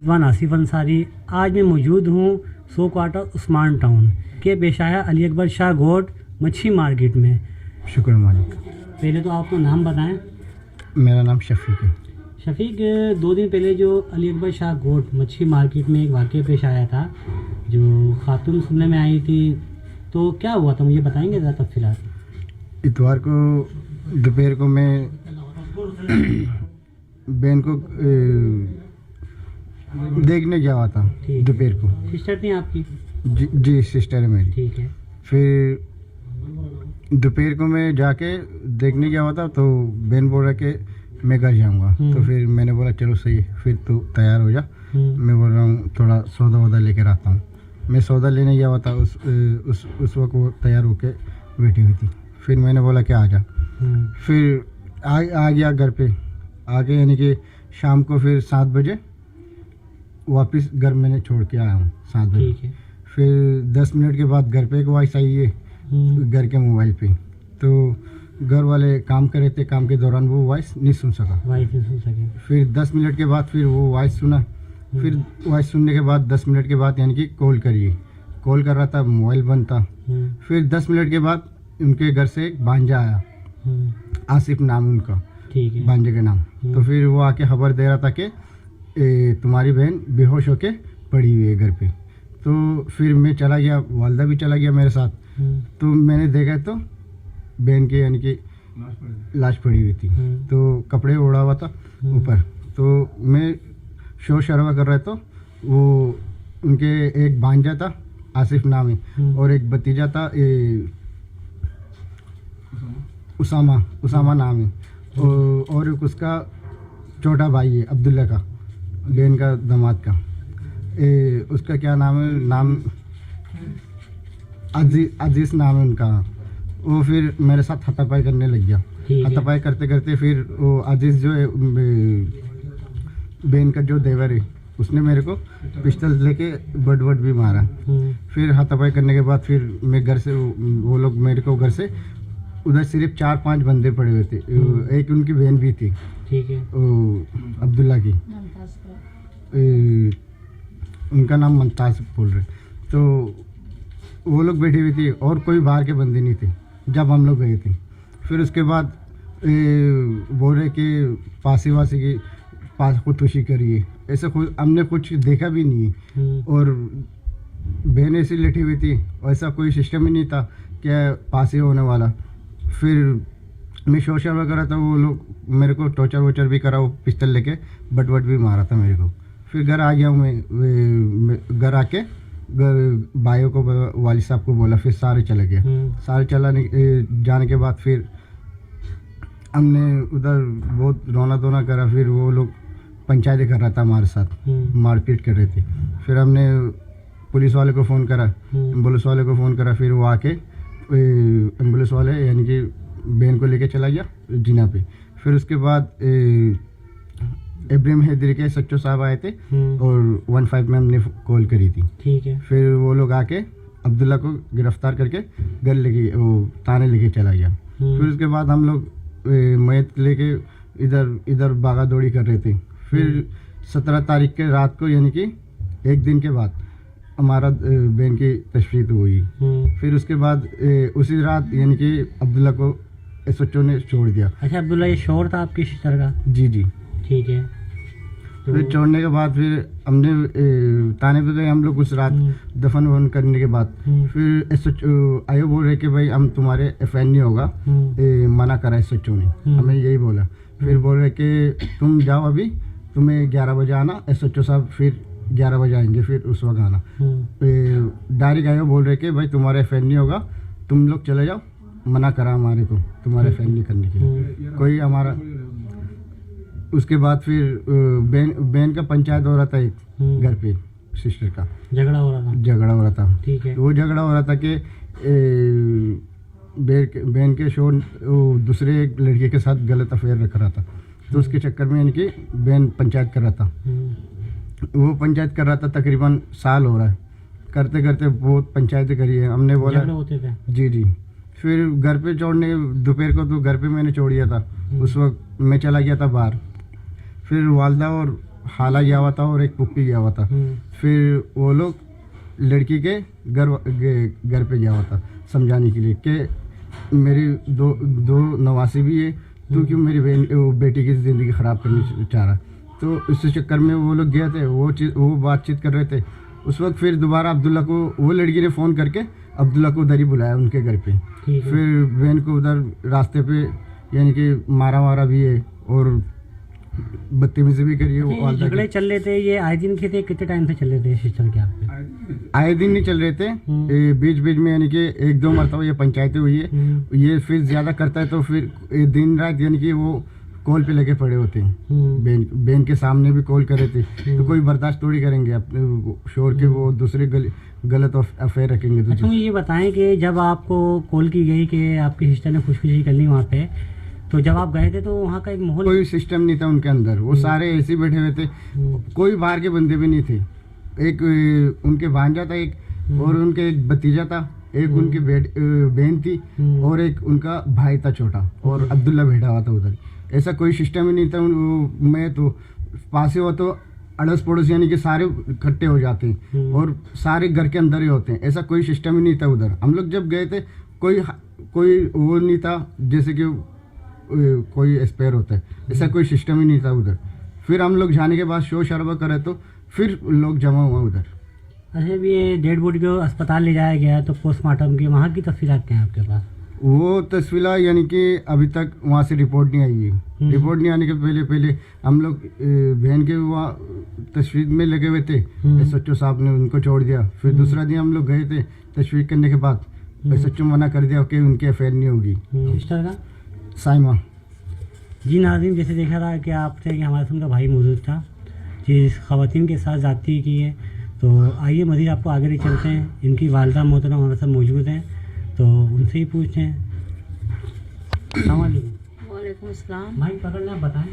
रिजवान आसिफ अंसारी। आज मैं मौजूद हूँ सो क्वार्टर उस्मान टाउन के पेशाया अली अकबर शाह गोड मच्छी मार्केट में। शुक्र मालिक। पहले तो आपको नाम बताएं। मेरा नाम शफीक है। शफीक, 2 दिन पहले जो अली अकबर शाह गोड मच्छी मार्केट में एक वाक़या पेश आया था, जो खातून सुनने में आई थी, तो क्या हुआ था मुझे बताएंगे ज़रा तफसीलात। इतवार को दोपहर को मैं बहन को देखने गया हुआ था। दोपहर को सिस्टर थी आपकी? जी सिस्टर है मेरी। ठीक है। फिर दोपहर को मैं जाके देखने गया हुआ था, तो बहन बोल रहा कि मैं घर जाऊंगा। तो फिर मैंने बोला चलो सही, फिर तो तैयार हो जा, मैं बोल रहा हूँ थोड़ा सौदा वौदा लेकर आता हूँ। मैं सौदा लेने गया हुआ था, उस वक्त वो तैयार होके बैठी हुई थी। फिर मैंने बोला कि आ जा। फिर आ गया घर पे आके, यानी कि शाम को फिर 7 बजे वापस घर मैंने छोड़ के आया हूँ 7 बजे। फिर 10 मिनट के बाद घर पे एक वॉइस आई है घर के मोबाइल पे, तो घर वाले काम कर रहे थे, काम के दौरान वो वॉइस नहीं सुन सका। फिर 10 मिनट के बाद फिर वो वॉइस सुना। फिर वॉइस सुनने के बाद 10 मिनट के बाद यानी कि कॉल करिए, कॉल कर रहा था, मोबाइल बंद था। फिर 10 मिनट के बाद उनके घर से एक भांजा आया, आसिफ नाम उनका, भांजे का नाम। तो फिर वो आके खबर दे रहा था कि तुम्हारी बहन बेहोश होके पड़ी हुई है घर पे। तो फिर मैं चला गया, वालदा भी चला गया मेरे साथ। तो मैंने देखा तो बहन के यानी कि लाश पड़ी हुई थी, तो कपड़े ओढ़ा हुआ था ऊपर। तो मैं शोर शराबा कर रहा था। वो उनके एक भांजा था आसिफ नाम है, और एक भतीजा था उसामा नाम है, और एक उसका छोटा भाई है अब्दुल्ला का, बहन का दामाद का। उसका क्या नाम है, नाम अजीज नाम है उनका। वो फिर मेरे साथ हाथापाई करने लग गया। हाथापाई करते करते फिर वो अजीज जो है बहन का जो देवर है, उसने मेरे को पिस्टल लेके बट भी मारा। फिर हाथापाई करने के बाद फिर मैं घर से, वो लोग मेरे को घर से उधर सिर्फ 4-5 बंदे पड़े हुए थे। एक उनकी बहन भी थी, ठीक है, अब्दुल्ला की, उनका नाम मुमताज बोल रहे। तो वो लोग बैठी हुई थी और कोई बाहर के बंदे नहीं थे जब हम लोग गए थे। फिर उसके बाद बोल रहे कि फांसी वासी की पास खुदकुशी करिए, ऐसा हमने कुछ देखा भी नहीं है। और बहन ऐसी लेटी हुई थी, ऐसा कोई सिस्टम ही नहीं था क्या फांसी होने वाला। फिर मैं शोशर वगैरह था, वो लोग मेरे को टॉर्चर वोचर भी करा, वो पिस्टल लेके बट भी मारा था मेरे को। फिर घर आ गया हूँ मैं, घर आके भाइयों को, वालिद साहब को बोला, फिर सारे चले गए। सारे जाने के बाद फिर हमने उधर बहुत रोना धोना करा। फिर वो लोग पंचायती कर रहा था हमारे साथ, मारपीट कर रहे थे। फिर हमने पुलिस वाले को फ़ोन करा, एम्बुलेंस वाले को फ़ोन करा। फिर वो आके एम्बुलेंस वाले यानी कि बहन को लेके चला गया जिना पे। फिर उसके बाद इब्राहिम हैदरी के सच्चो साहब आए थे और 15 में हमने कॉल करी थी। ठीक है। फिर वो लोग आके अब्दुल्ला को गिरफ्तार करके घर लेके, वो थाने लेके चला गया। फिर उसके बाद हम लोग मैत लेके इधर भागा दौड़ी कर रहे थे। फिर 17 तारीख के रात को, यानी कि एक दिन के बाद हमारा बहन की तशरीह हुई। फिर उसके बाद उसी रात यानी कि अब्दुल्ला को SHO ने छोड़ दिया। अच्छा, अब्दुल्ला ये शोर था आपकी सिस्टर का? जी। ठीक है। तो फिर छोड़ने के बाद फिर हमने थाने पे गए हम लोग उस रात, दफन वफन करने के बाद। फिर SHO आयो बोल रहे कि भाई हम तुम्हारे FN नहीं होगा, मना करा SHO ने, हमें यही बोला। फिर बोल रहे कि तुम जाओ, अभी तुम्हें 11 बजे आना। SHO साहब फिर 11 बजे आएंगे, फिर उस वक्त आना। डायरेक्ट आयो बोल रहे कि भाई तुम्हारे FN नहीं होगा, तुम लोग चले जाओ। मना करा हमारे को तुम्हारे FN नहीं करने के लिए कोई हमारा। उसके बाद फिर बहन का पंचायत हो रहा था एक घर पे, सिस्टर का झगड़ा हो रहा था। ठीक है। वो झगड़ा हो रहा था कि बहन के शोर दूसरे एक लड़के के साथ गलत अफेयर रख रहा था, तो उसके चक्कर में यानी कि बहन पंचायत कर रहा था। वो पंचायत कर रहा था, तकरीबन साल हो रहा है, करते करते बहुत पंचायतें करी है हमने। बोला होते थे। जी। फिर घर पे छोड़ने, दोपहर को तो घर पे मैंने छोड़ दिया था। उस वक्त मैं चला गया था बाहर। फिर वालदा और हाला गया हुआ था और एक पुप्पी गया हुआ था। फिर वो लोग लड़की के घर पे गया हुआ था समझाने के लिए कि मेरी दो नवासी भी है, तो क्यों मेरी बेटी की ज़िंदगी ख़राब करनी चाह रहा। तो इस चक्कर में वो लोग गए थे, वो बातचीत कर रहे थे। उस वक्त फिर दोबारा अब्दुल्ला को वो लड़की ने फ़ोन करके अब्दुल्ला को उधर ही बुलाया उनके घर पे। फिर बहन को उधर रास्ते पे यानी कि मारा भी है और बदतमीजी भी करी है। वो झगड़े चल रहे थे, ये आए दिन के थे? कितने टाइम से चल रहे थे सिस्टर के? आप आए दिन नहीं चल रहे थे, बीच बीच में यानी कि 1-2 मरतबा ये पंचायतें हुई है। ये फिर ज़्यादा करता है तो फिर दिन रात यानी कि वो कॉल पे लगे पड़े होते हैं। बहन के सामने भी कॉल करे थे, तो कोई बर्दाश्त थोड़ी करेंगे अपने शोर के, वो दूसरे गलत अफेयर रखेंगे। अच्छा, मुझे ये बताएं कि जब आपको कॉल की गई कि आपकी सिस्टर ने खुदकुशी कर ली वहाँ पे, तो जब आप गए थे तो वहाँ का एक माहौल, कोई सिस्टम नहीं था उनके अंदर। वो सारे ऐसे बैठे हुए थे, कोई बाहर के बंदे भी नहीं थे। एक उनके भांजा था, एक और उनके एक भतीजा था, एक उनकी बहन थी और एक उनका भाई था छोटा, और अब्दुल्ला बैठा हुआ था उधर। ऐसा कोई सिस्टम ही नहीं था। मैं तो पास हो तो अड़ोस पड़ोस यानी कि सारे इकट्ठे हो जाते हैं और सारे घर के अंदर ही होते हैं। ऐसा कोई सिस्टम ही नहीं था उधर। हम लोग जब गए थे कोई वो नहीं था जैसे कि कोई एक्सपायर होता है, ऐसा कोई सिस्टम ही नहीं था उधर। फिर हम लोग जाने के बाद शोर शराबा करे तो फिर लोग जमा हुआ उधर। अच्छा, ये डेड बॉडी को अस्पताल ले जाया गया तो पोस्टमार्टम की वहाँ की तस्वीरें क्या हैं आपके पास? वो तस्वीर यानी कि अभी तक वहाँ से रिपोर्ट नहीं आई है। रिपोर्ट नहीं आने के पहले हम लोग बहन के वहाँ तस्वीर में लगे हुए थे। SHO साहब ने उनको छोड़ दिया। फिर दूसरा दिन हम लोग गए थे, तस्वीर करने के बाद SHO मना कर दिया कि उनकी अफेयर नहीं होगी। सिस्टर का साइमा जी। नाज़रीन, जैसे देखा था कि आपसे कि हमारे साथ उनका भाई मौजूद था जिस ख़वातीन के साथ ज़्यादती की है। तो आइए मज़ीद आपको आगे ले चलते हैं। इनकी वालिदा मोहतरम हमारे साथ मौजूद हैं, तो उनसे ही पूछते हैं। अस्सलाम वालेकुम। वालेकुम अस्सलाम। माइक पकड़ना, बताएं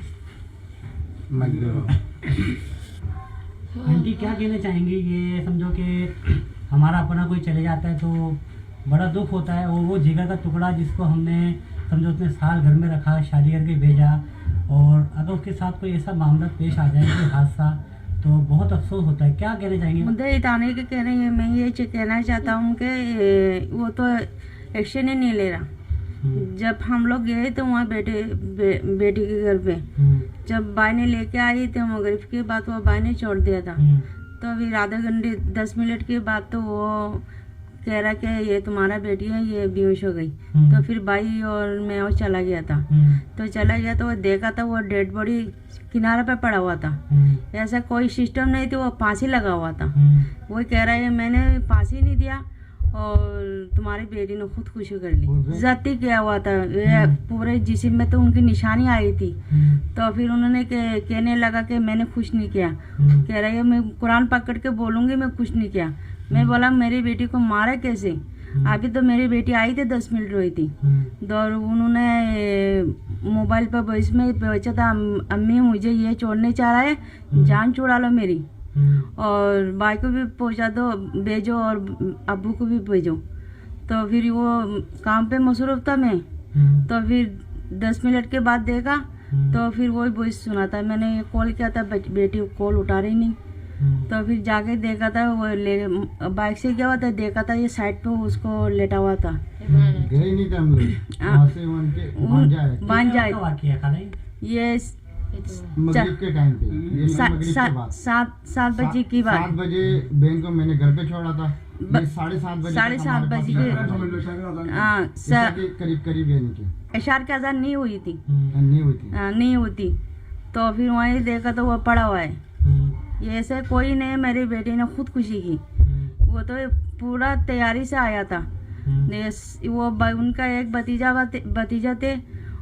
आंटी क्या कहना चाहेंगी? ये समझो कि हमारा अपना कोई चले जाता है तो बड़ा दुख होता है, और वो जिगर का टुकड़ा जिसको हमने समझो उतने साल घर में रखा, शादी करके भेजा, और अगर उसके साथ कोई ऐसा मामला पेश आ जाए, कोई हादसा, तो बहुत अफसोस होता है। क्या कहना चाहेंगे? मुद्दे इताने के कह रहे हैं। मैं ये कहना चाहता हूँ कि वो तो एक्शन ही नहीं ले रहा। जब हम लोग गए तो वहाँ बेटी के घर पे जब बाई ने लेके आई तो मगरिब के बाद वो बाई ने छोड़ दिया था। तो फिर आधे घंटे 10 मिनट के बाद तो वो कह रहा कि ये तुम्हारा बेटी है, ये बेहोश हो गई। तो फिर भाई और मैं और चला गया था। तो चला गया तो वो देखा था वो डेड बॉडी किनारे पे पड़ा हुआ था। ऐसा कोई सिस्टम नहीं थी, वो फांसी लगा हुआ था। वो कह रहा है मैंने फांसी नहीं दिया और तुम्हारी बेटी ने खुदकुशी कर ली। जाती किया हुआ था, पूरे जिस्म में तो उनकी निशानी आई थी। तो फिर उन्होंने कहने लगा कि मैंने कुछ नहीं किया। कह रहा है मैं कुरान पकड़ के बोलूंगी मैं कुछ नहीं किया। मैं बोला मेरी बेटी को मारा कैसे? अभी तो मेरी बेटी आई थी 10 मिनट हुई थी। तो उन्होंने मोबाइल पर वॉइस में भेजा था, अम्मी मुझे ये छोड़ने चाह रहा है, जान छुड़ा लो मेरी, और भाई को भी पहुंचा दो, भेजो, और अब्बू को भी भेजो। तो फिर वो काम पे मसरूफ था मैं। तो फिर 10 मिनट के बाद देखा तो फिर वही वॉइस सुना था। मैंने ये कॉल किया था, बेटी कॉल उठा रही नहीं। तो फिर जाके देखा था वो बाइक से गया हुआ था, देखा था ये साइड पे उसको लेटा हुआ था। गए नहीं थे हम लोग, बांध जाए ये मगरिब के टाइम पे, 7 बजे की बात। 7 बजे बहन को मैंने घर पे छोड़ा था। 7:30 बजे करीब यानी कि इशार की अजान नहीं हुई थी, नहीं हुई थी। तो फिर वहीं देखा तो वो पड़ा हुआ है। ये ऐसे कोई नहीं, मेरी बेटी ने खुदकुशी की। वो तो पूरा तैयारी से आया था। वो उनका एक भतीजा थे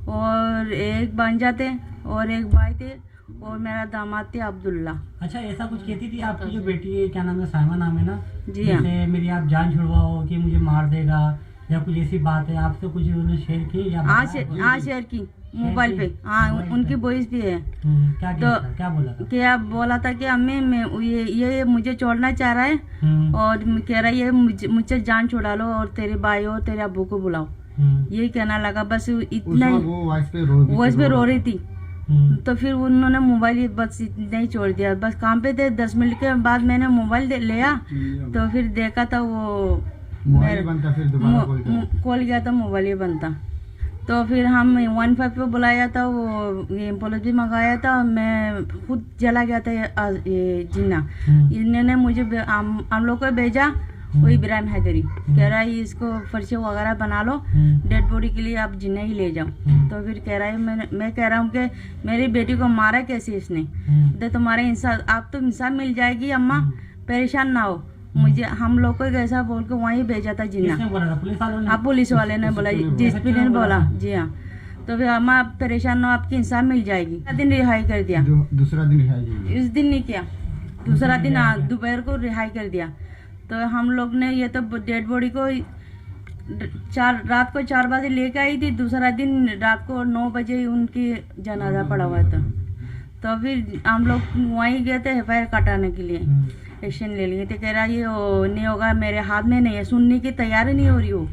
और एक भांजा थे और एक भाई थे और मेरा दामाद थे अब्दुल्ला। अच्छा, ऐसा कुछ कहती थी आपकी जो बेटी है, क्या नाम है, साइमा नाम है ना? जी हाँ। जैसे मेरी आप जान छुड़वाओ कि मुझे मार देगा या कुछ ऐसी बात है, आपसे कुछ उन्होंने शेयर की या? हाँ शेयर की मोबाइल पे। हाँ, उनकी वॉइस भी है। क्या बोला था? क्या बोला था कि अम्मी मैं ये मुझे छोड़ना चाह रहा है और कह रहा है ये मुझसे जान छुड़ा लो और तेरे भाई और तेरे अब्बू को बुलाओ। यही कहना लगा, बस इतना ही। वॉइस पे रो रही थी। तो फिर उन्होंने मोबाइल बस नहीं छोड़ दिया, बस काम पे थे। 10 मिनट के बाद मैंने मोबाइल लिया तो फिर देखा था वो मोबाइल बनता, फिर दोबारा कॉल किया था, मोबाइल ही बनता। तो फिर हम 15 पे बुलाया था, वो एम्बुलेंस भी मंगाया था, मैं खुद चला गया था ये जिन्ना। इन्होंने मुझे हम लोग को भेजा, वो इब्राहिम हैदरी कह रहा है इसको फर्शे वगैरह बना लो, डेड बॉडी के लिए आप जिन्ना ही ले जाओ। तो फिर कह रहा है मैं कह रहा हूँ कि मेरी बेटी को मारा कैसे इसने, तो तुम्हारे इंसाफ, आप तो इंसाफ मिल जाएगी अम्मा, परेशान ना हो। मुझे हम लोग को ऐसा बोल के वहीं भेजा था जिन्ना। हाँ, पुलिस वाले ने बोला, डीएसपी ने बोला, जी हाँ। तो फिर अम्मा परेशान ना हो, आपकी इंसाफ मिल जाएगी। दिन रिहाई कर दिया, दूसरा दिन रिहाई, इस दिन नहीं किया, दूसरा दिन दोपहर को रिहाई कर दिया। तो हम लोग ने ये तो डेड बॉडी को रात को 4 बजे लेके आई थी, दूसरा दिन रात को 9 बजे उनकी जनाजा पड़ा हुआ था। तो फिर हम लोग वहीं गए थे FIR कटाने के लिए, एक्शन ले लिए थे। कह रहा ये नहीं होगा, मेरे हाथ में नहीं है, सुनने की तैयारी नहीं हो रही हो।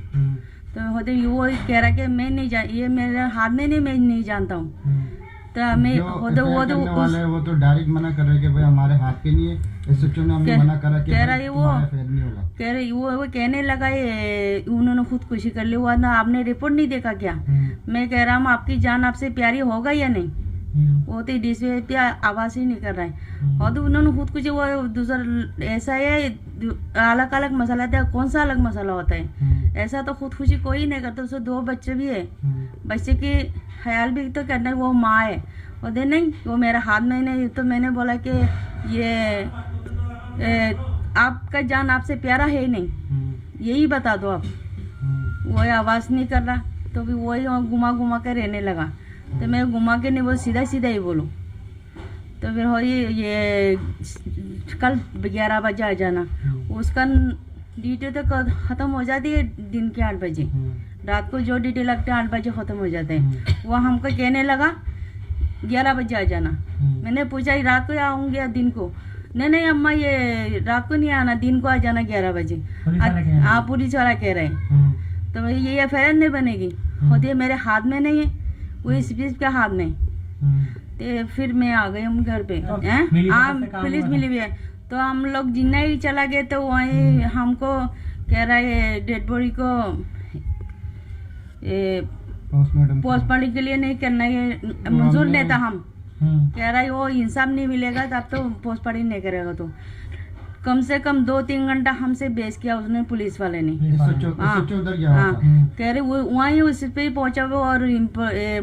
तो होते वो कह रहा कि मैं नहीं ये मेरे हाथ में नहीं, मैं नहीं जानता हूँ। तो मैं वो तो डायरेक्ट मना कर रहे कि भाई हमारे हाथ पे नहीं है, SHO ने हमें मना करा कि कह रहा है वो कहने लगा ये उन्होंने खुदकुशी कर ली हुआ ना, आपने रिपोर्ट नहीं देखा क्या? मैं कह रहा हूँ आपकी जान आपसे प्यारी होगा या नहीं? वो तो डीएसपी पे आवाज ही नहीं कर रहा है। और तो उन्होंने खुदकुशी, वो दूसरा ऐसा है, अलग अलग मसाला था, कौन सा अलग मसाला होता है? ऐसा तो खुदकुशी कोई नहीं करता। उसको 2 बच्चे भी है, बच्चे की ख्याल भी तो करना है, वो माँ है। वो दे नहीं, वो मेरे हाथ में नहीं। तो मैंने बोला कि ये आपका जान आपसे प्यारा है नहीं, यही बता दो आप। वो आवाज नहीं कर रहा, तो भी वही घुमा घुमा कर रहने लगा। तो मैं घुमा के नहीं बोल, सीधा सीधा ही बोलो। तो फिर हो ये कल 11 बजे आ जाना, उसका ड्यूटी तो ख़त्म हो जाती है दिन के 8 बजे, रात को जो ड्यूटी लगता है 8 बजे ख़त्म हो जाता है। वो हमको कहने लगा 11 बजे आ जाना। मैंने पूछा रात को आऊँगी या दिन को? नहीं अम्मा, ये रात को नहीं आना, दिन को आ जाना 11 बजे। हाँ, पुलिस वाला कह रहे हैं। तो ये FIR नहीं बनेगी, होती है मेरे हाथ में नहीं है, वो एसपी के हाथ में। तो फिर मैं आ गई हम घर पे। हाँ, पुलिस मिली हुई है। तो हम लोग जिन्ना ही चला गए, तो वहीं हमको कह रहा है डेड बॉडी को पोस्टमार्टम के लिए नहीं करना, ये मंजूर नहीं था। हम कह रहा है वो इंसाफ नहीं मिलेगा तब तो पोस्टमार्टम नहीं करेगा। तो कम से कम 2-3 घंटा हमसे बेस किया उसने, पुलिस वाले ने। हाँ, कह रहे वो वहीं उस पे ही पहुंचा हुआ, और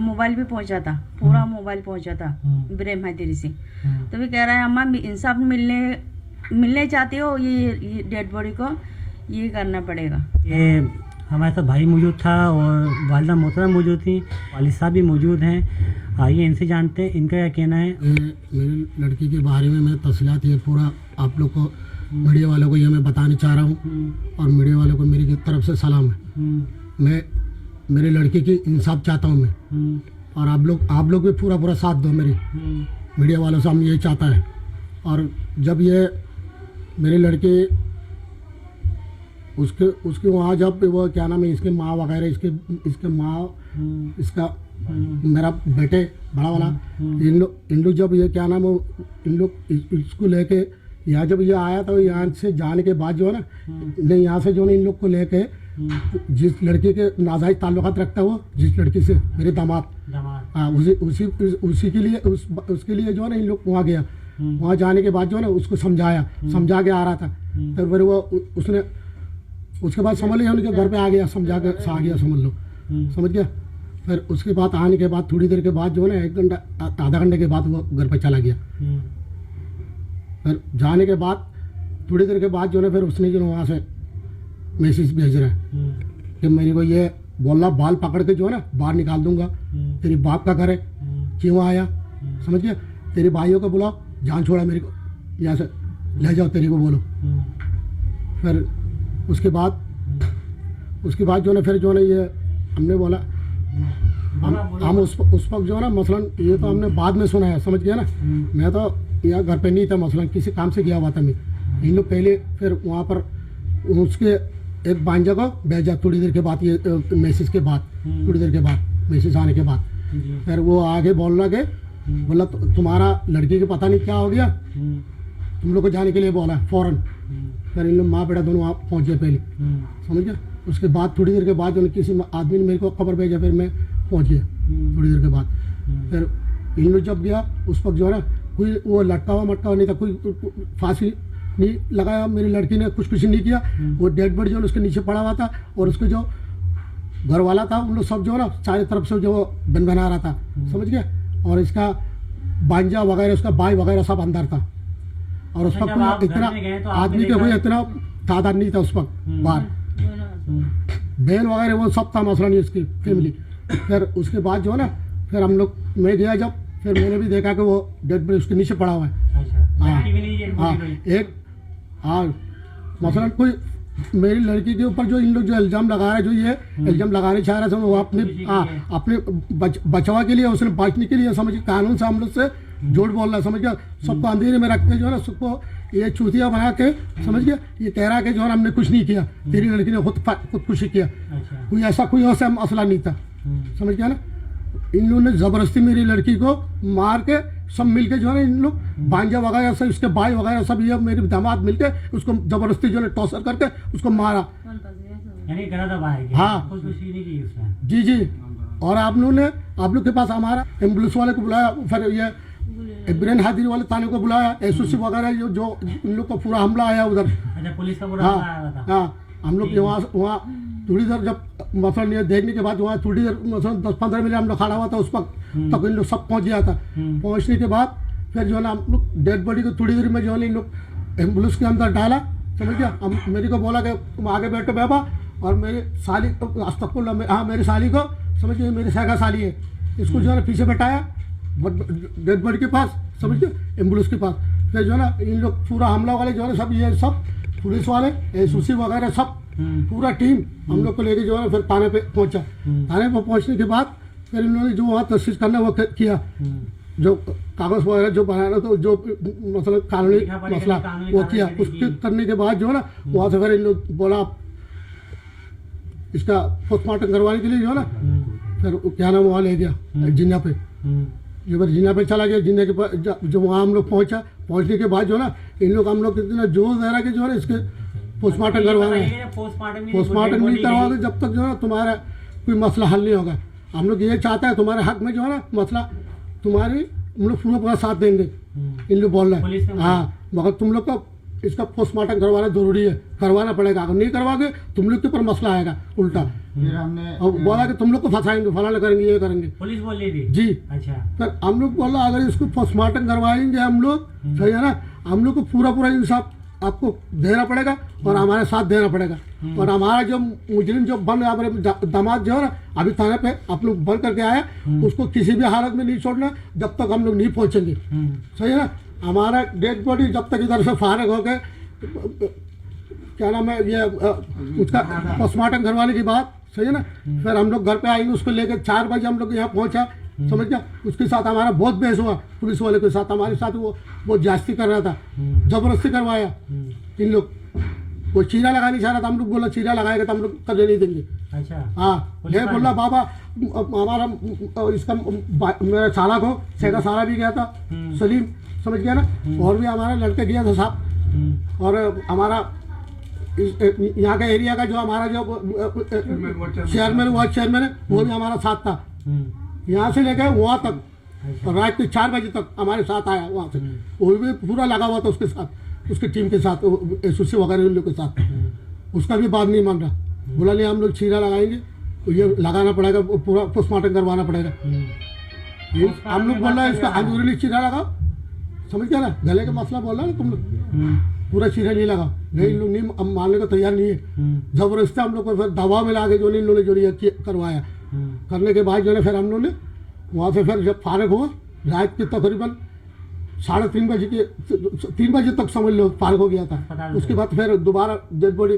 मोबाइल भी पहुंचा था, पूरा मोबाइल पहुंचा था इब्राहिम हैदरी से। तो भी कह रहा है अम्मा इंसाफ मिलने चाहती हो, ये डेड बॉडी को ये करना पड़ेगा। ये हमारे साथ भाई मौजूद था और वालिदा मोहतरम मौजूद थी, वालिद साहब भी मौजूद हैं। आइए इनसे जानते हैं इनका क्या कहना है। मेरी लड़की के बारे में मैं तफसीलात ये पूरा आप लोग को, मीडिया वालों को ये मैं बताने चाह रहा हूँ, और मीडिया वालों को मेरी तरफ से सलाम है। मैं मेरी लड़की की इंसाफ चाहता हूँ मैं, और आप लोग भी पूरा साथ दो मेरी मीडिया वालों से, हम यही चाहता है। और जब ये मेरी लड़की उसके वहाँ जब वो क्या नाम है, इसके माँ वगैरह, इसके माँ, इसका मेरा बेटे बड़ा वाला, इन लोग जब ये क्या नाम है, इन लोग इसको लेके यहाँ जब ये आया तो यहाँ से जाने के बाद जो है ना, नहीं यहाँ से जो है इन लोग को लेके जिस लड़की के नाजायज ताल्लुकात रखता है, वो जिस लड़की से मेरे दामाद, हाँ, उसी के लिए उसके लिए जो है ना इन लोग वहाँ गया। वहाँ जाने के बाद जो है ना उसको समझा के आ रहा था। तो फिर वो उसने उसके बाद समझ लिया, उनके घर पे आ गया, समझा के आ गया, समझ गया। फिर उसके बाद आने के बाद थोड़ी देर के बाद जो है ना 1 घंटा आधा घंटे के बाद वो घर पे चला गया। फिर जाने के बाद थोड़ी देर के बाद जो है फिर उसने जो वहाँ से मैसेज भेज रहा है कि मेरे को ये बोला, बाल पकड़ के जो है ना बाहर निकाल दूंगा, तेरी बाप का घर है, क्यों आया, समझ गया, तेरे भाइयों को बुलाओ, जान छोड़ा मेरे को, यहाँ से ले जाओ, तेरे को बोलो। फिर उसके बाद जो है फिर जो है ये हमने बोला, हम उस वक्त जो है ना मसलन ये तो हमने बाद में सुना है, समझ गया ना। मैं तो यहाँ घर पे नहीं था, मसलन किसी काम से गया हुआ था मैं। इन लोग पहले फिर वहाँ पर उसके एक भांजा को भेजा थोड़ी देर के बाद, ये मैसेज के बाद, थोड़ी देर के बाद मैसेज आने के बाद फिर वो आगे बोल रहा कि बोला तुम्हारा लड़की के पता नहीं क्या हो गया, तुम लोग को जाने के लिए बोला फौरन। फिर इन लोग माँ बेटा दोनों वहाँ पहुँच गए पहले, समझ गया। उसके बाद थोड़ी देर के बाद जो किसी आदमी ने मेरे को खबर भेजा, फिर मैं पहुँच गया थोड़ी देर के बाद। फिर इन लोग जब गया उस वक्त जो है ना कोई वो लटका हुआ मटका हुआ नहीं था, कोई फांसी नहीं लगाया, मेरी लड़की ने कुछ नहीं किया। वो डेड बॉडी जो है उसके नीचे पड़ा हुआ था, और उसके जो घर वाला था उन लोग सब जो है ना चारों तरफ से जो बन बना रहा था, समझ गया। और इसका बांजा वगैरह उसका बाई वगैरह सब अंदर था, और उस वक्त कोई इतना आदमी के कोई इतना तादाद नहीं था उस वक्त बाहर, बहन वगैरह वो सब था, मसला नहीं उसकी फैमिली। फिर उसके बाद जो है ना फिर हम लोग मैं गया जब, फिर मैंने भी देखा कि वो डेड बॉडी उसके नीचे पड़ा हुआ है। हाँ एक हाँ मसलन कोई मेरी लड़की के ऊपर जो इन लोग जो इल्ज़ाम लगा रहे हैं, जो ये इल्ज़ाम लगाने चाह रहे थे, वो अपने बचाव के लिए, उसने बचने के लिए समझ कानून से हम लोग से झूठ बोल रहा है, समझ गया। सबको अंधेरे में रख के जो है ना सबको ये चूतिया बना के, समझ गया, ये कह रहा है कि जो है हमने कुछ नहीं किया, तेरी लड़की ने खुदकुशी किया। कोई ऐसा कोई ऐसा मसला नहीं था, समझ गया ना। इन लोगों ने ज़बरदस्ती मेरी लड़की को मार के सब मिलके जो है ना इन लोग भांजा वगैरह सब इसके भाई वगैरह सब ये मेरे दामाद मिलके उसको ज़बरदस्ती जो है टॉर्चर करके उसको मारा। हाँ जी जी। और आप लोग के पास हमारा एम्बुलेंस वाले को बुलाया, फिर ये इब्राहिम हाजिरी वाले थाने को बुलाया, एसओसी वगैरह जो इन लोग का पूरा हमला आया उधर। अच्छा, पुलिस का पूरा हमला आया था। हाँ हम लोग वहाँ थोड़ी देर जब मसलन ये देखने के बाद वहाँ थोड़ी देर मसलन 10-15 मिनट हम लोग खड़ा हुआ था, उस वक्त तक इन लोग सब पहुँच गया था। पहुँचने के बाद फिर जो है ना हम लोग डेड बॉडी को थोड़ी देर में जो है इन लोग एम्बुलेंस के अंदर डाला, समझ गया। हम मेरे को बोला कि तुम आगे बैठो बाबा, और मेरी साली हाँ मेरी साली को समझ गए, मेरी सगा साली है, इसको जो है ना पीछे बैठाया डेड बॉडी के पास, समझ गए, एम्बुलेंस के पास। फिर जो है ना इन लोग पूरा हमला वाले जो है सब ये सब पुलिस वाले एसओसी वगैरह सब पूरा टीम हम लोग को लेके जो है फिर थाने पे पहुंचा। थाने पे पहुंचने के बाद फिर इन लोगों ने जो वहाँ तफ्तीश करना वो किया, जो कागज वगैरह जो बनाना तो जो मतलब कानूनी मसला वो किया। उसके करने के बाद जो है ना वहाँ से फिर इन लोग बोला इसका पोस्टमार्टम करवाने के लिए जो है ना फिर क्या नाम वहाँ ले गया जिन्ना पे। ये बार जिन्ना पे चला गया, जिन्ना के पास जब वहाँ हम लोग पहुँचने के बाद जो है ना इन लोग हम लोग कितना जोर दे रहा के जो है इसके पोस्टमार्टम करवाना है। पोस्टमार्टम नहीं करवाओगे जब तक जो है तुम्हारा कोई मसला हल नहीं होगा। हम लोग ये चाहते हैं तुम्हारे हक में जो है ना मसला तुम्हारी हम लोग पूरा साथ देंगे, इन लोग बोल रहे हैं। हाँ मगर तुम लोग का इसका पोस्टमार्टम करवाना जरूरी है, करवाना पड़ेगा। अगर नहीं करवाओगे तुम लोग के ऊपर मसला आएगा उल्टा। फिर हमने और बोला कि तुम लोग को फंसाएंगे, फलाना करेंगे, ये करेंगे, पुलिस बोल रही थी जी। अच्छा, फिर हम लोग बोला अगर इसको पोस्टमार्टम करवाएंगे हम लोग, सही है ना, हम लोग को पूरा इंसाफ आपको देना पड़ेगा और हमारे साथ देना पड़ेगा। और हमारा जो मुजरिम जो बन हमारे दामाद जो है ना अभी थाने पे आप लोग बंद करके आया, उसको किसी भी हालत में नहीं छोड़ना जब तक हम लोग नहीं पहुंचेंगे, सही है ना। हमारा डेड बॉडी जब तक इधर से फारिग हो गए, क्या नाम है ये उसका पोस्टमार्टम करवाने की बात, सही है ना। फिर हम लोग घर पे आएंगे, उसको लेकर 4 बजे हम लोग यहाँ पहुँचा, समझ गया। उसके साथ हमारा बहुत बहस हुआ, पुलिस वाले के साथ हमारे साथ वो जास्ती कर रहा था, जबरदस्ती करवाया। इन लोग वो चीरा लगाने चाह रहा था, हम लोग बोला चीरा लगाएगा तो हम लोग करने नहीं देंगे। अच्छा हाँ ये बोला बाबा हमारा इसका मेरा साला को सेगा साला भी गया था सलीम, समझ गया ना, और भी हमारा लड़का गया था साहब। और हमारा यहाँ का एरिया का जो हमारा जो चेयरमैन है वो भी हमारा साथ था, यहाँ से लेकर वहाँ तक, और रात के 4 बजे तक हमारे साथ आया वहाँ से। वो भी पूरा लगा हुआ था उसके साथ, उसकी टीम के साथ, एसओसी वगैरह उन लोग के साथ। उसका भी बात नहीं मान रहा, बोला नहीं हम लोग चीरा लगाएंगे, तो ये लगाना पड़ेगा, पूरा पोस्टमार्टम करवाना पड़ेगा। हम लोग बोल रहे हैं इसका अंदरूनी चीरा लगाओ, समझ गया ना, गले का मसला बोल रहा है तुम लोग, पूरा चीरा नहीं लगाओ। नहीं इन लोग नहीं मानने को तैयार नहीं है, जबरदस्ती हम लोग को फिर दबाव में ला के जो इन लोगों ने जो ये करवाया। करने के बाद जो है फिर हम लोग ने वहाँ से फिर जब फारिग हुआ रात के तकरीबन 3:30 बजे के 3 बजे तक समझ लो फारिग हो गया था। उसके बाद फिर दोबारा डेड बॉडी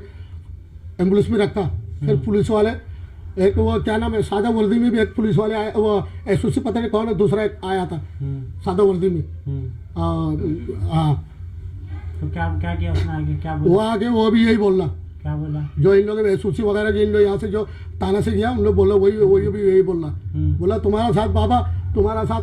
एम्बुलेंस में रखा। फिर पुलिस वाले एक वो क्या नाम है सादा वर्दी में भी एक पुलिस वाले आए, वो एसओसी पता नहीं कौन है, दूसरा एक आया था सादा वर्दी में। हाँ तो क्या किया उसने आगे, क्या बोला? वो आगे वो भी यही बोलना, क्या बोला? जो इन लोगों ने एसओसी वगैरह जो इन लोग यहाँ से जो थाना से गया उन लोग बोला वही भी यही बोलना, बोला तुम्हारा साथ बाबा, तुम्हारा साथ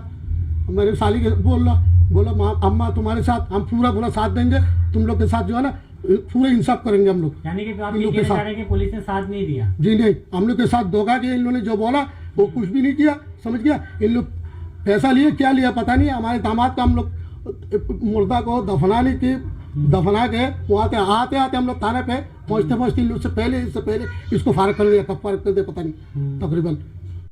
मेरी साली के बोला माँ अम्मा तुम्हारे साथ हम पूरा साथ देंगे, तुम लोग के साथ जो है ना पूरा इंसाफ करेंगे हम लोग। यानी कि आप इन ये लोग के कहना चाह साथ रहे हैं कि पुलिस ने साथ नहीं दिया? जी नहीं, हम लोग के साथ धोखा किया, इन लोगों ने जो बोला वो कुछ भी नहीं किया, समझ गया। इन लोग पैसा लिए क्या लिया पता नहीं। हमारे दामाद का हम लोग मुर्दा को दफना के वहाँ से आते हम लोग थाने पे पहुँचते इन लोग इससे पहले इसको फारग कर दिया, कब फारग कर दिया पता नहीं, तकरीबन